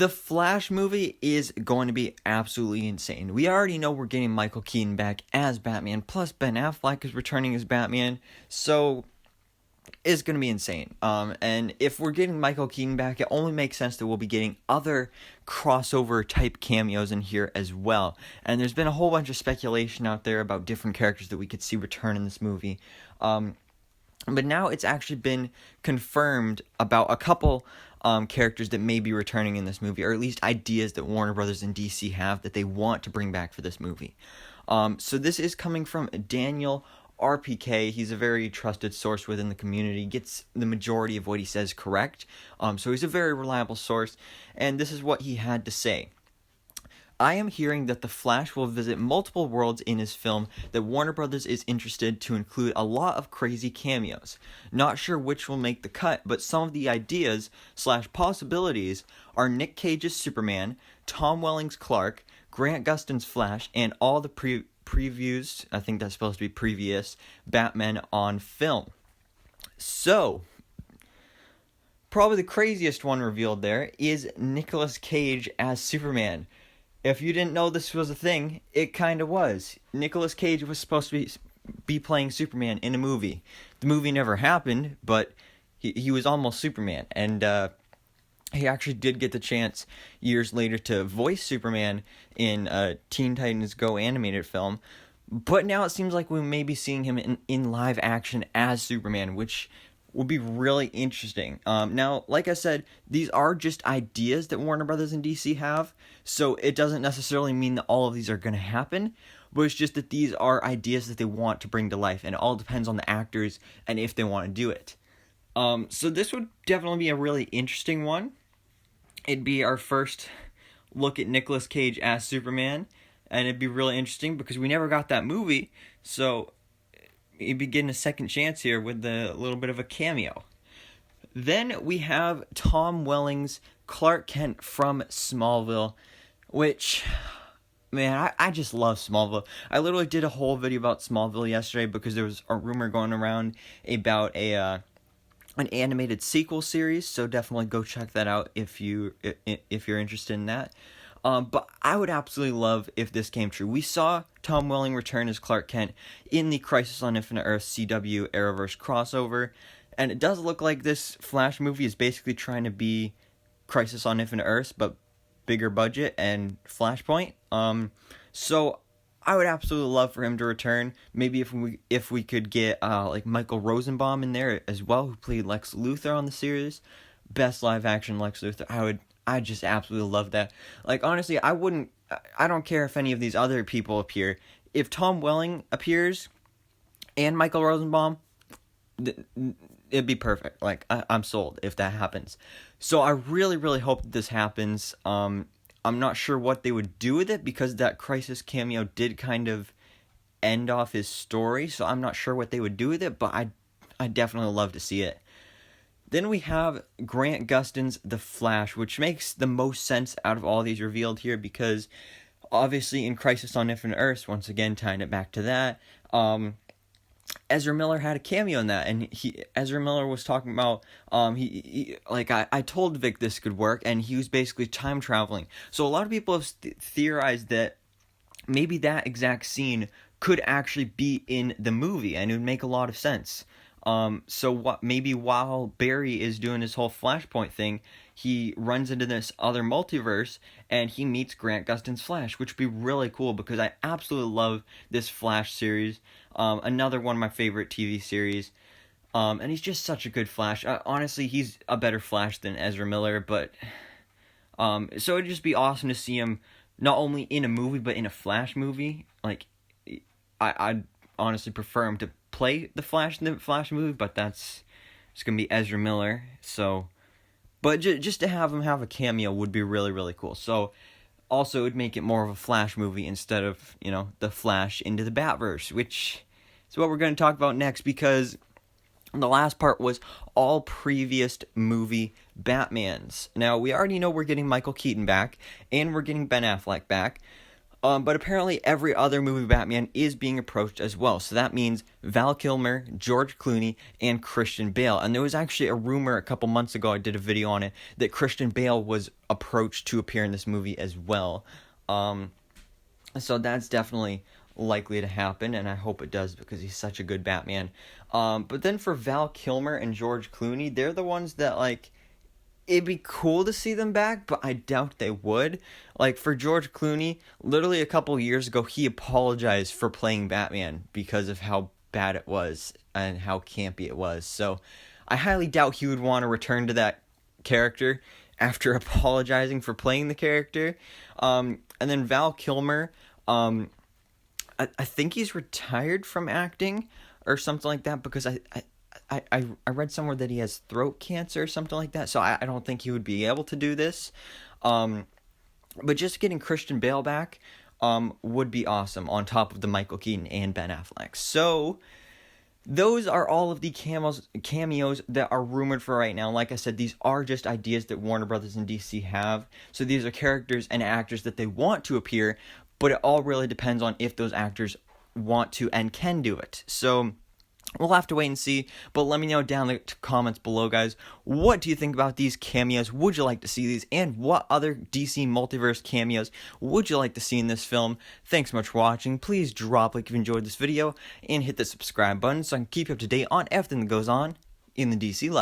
The Flash movie is going to be absolutely insane. We already know we're getting Michael Keaton back as Batman, plus Ben Affleck is returning as Batman, so it's going to be insane. And if we're getting Michael Keaton back, it only makes sense that we'll be getting other crossover type cameos in here as well. And there's been a whole bunch of speculation out there about different characters that we could see return in this movie. But now it's actually been confirmed about a couple characters that may be returning in this movie, or at least ideas that Warner Brothers and DC have that they want to bring back for this movie. So this is coming from Daniel RPK. He's a very trusted source within the community, gets the majority of what he says correct. So he's a very reliable source, and this is what he had to say. I am hearing that the Flash will visit multiple worlds in his film, that Warner Brothers is interested to include a lot of crazy cameos. Not sure which will make the cut, but some of the ideas / possibilities are Nick Cage's Superman, Tom Welling's Clark, Grant Gustin's Flash, and all the previews, I think that's supposed to be previous, Batman on film. So, probably the craziest one revealed there is Nicolas Cage as Superman. If you didn't know this was a thing, it kind of was. Nicolas Cage was supposed to be playing Superman in a movie. The movie never happened, but he was almost Superman. And he actually did get the chance years later to voice Superman in Teen Titans Go animated film. But now it seems like we may be seeing him in live action as Superman, which will be really interesting. Now, like I said, these are just ideas that Warner Brothers and DC have, so it doesn't necessarily mean that all of these are going to happen, but it's just that these are ideas that they want to bring to life, and it all depends on the actors and if they want to do it. So this would definitely be a really interesting one. It'd be our first look at Nicolas Cage as Superman, and it'd be really interesting because we never got that movie, so he'd be getting a second chance here with a little bit of a cameo. Then we have Tom Welling's Clark Kent from Smallville, which, man, I just love Smallville. I literally did a whole video about Smallville yesterday because there was a rumor going around about an animated sequel series, so definitely go check that out if you're interested in that. But I would absolutely love if this came true. We saw Tom Welling return as Clark Kent in the Crisis on Infinite Earths CW Arrowverse crossover, and it does look like this Flash movie is basically trying to be Crisis on Infinite Earths, but bigger budget and Flashpoint. So I would absolutely love for him to return. Maybe if we could get like Michael Rosenbaum in there as well, who played Lex Luthor on the series, best live action Lex Luthor. I just absolutely love that. Like, honestly, I don't care if any of these other people appear. If Tom Welling appears and Michael Rosenbaum, it'd be perfect. Like, I'm sold if that happens. So I really, really hope that this happens. I'm not sure what they would do with it because that Crisis cameo did kind of end off his story. So I'm not sure what they would do with it, but I definitely love to see it. Then we have Grant Gustin's The Flash, which makes the most sense out of all these revealed here because obviously in Crisis on Infinite Earths, once again tying it back to that, Ezra Miller had a cameo in that, and Ezra Miller was talking about I told Vic this could work, and he was basically time traveling. So a lot of people have theorized that maybe that exact scene could actually be in the movie, and it would make a lot of sense. So maybe while Barry is doing his whole Flashpoint thing, he runs into this other multiverse and he meets Grant Gustin's Flash, which would be really cool because I absolutely love this Flash series. Another one of my favorite TV series. And he's just such a good Flash. Honestly, he's a better Flash than Ezra Miller, but so it'd just be awesome to see him not only in a movie but in a Flash movie. Like, I'd honestly prefer him to play the Flash in the Flash movie, but it's gonna be Ezra Miller. So, but just to have him have a cameo would be really, really cool. So, also it would make it more of a Flash movie instead of the Flash into the Batverse, which is what we're going to talk about next because the last part was all previous movie Batmans. Now we already know we're getting Michael Keaton back and we're getting Ben Affleck back. But apparently every other movie Batman is being approached as well. So that means Val Kilmer, George Clooney, and Christian Bale. And there was actually a rumor a couple months ago, I did a video on it, that Christian Bale was approached to appear in this movie as well. So that's definitely likely to happen, and I hope it does because he's such a good Batman. But then for Val Kilmer and George Clooney, they're the ones that, like, it'd be cool to see them back, but I doubt they would. Like, for George Clooney, literally a couple years ago, he apologized for playing Batman because of how bad it was and how campy it was. So I highly doubt he would want to return to that character after apologizing for playing the character. And then Val Kilmer, I think he's retired from acting or something like that, because I read somewhere that he has throat cancer or something like that, so I don't think he would be able to do this. But just getting Christian Bale back would be awesome, on top of the Michael Keaton and Ben Affleck. So those are all of the cameos that are rumored for right now. Like I said, these are just ideas that Warner Brothers and DC have. So these are characters and actors that they want to appear, but it all really depends on if those actors want to and can do it. So we'll have to wait and see, but let me know down in the comments below, guys. What do you think about these cameos? Would you like to see these? And what other DC Multiverse cameos would you like to see in this film? Thanks so much for watching. Please drop a like if you enjoyed this video, and hit the subscribe button so I can keep you up to date on everything that goes on in the DC life.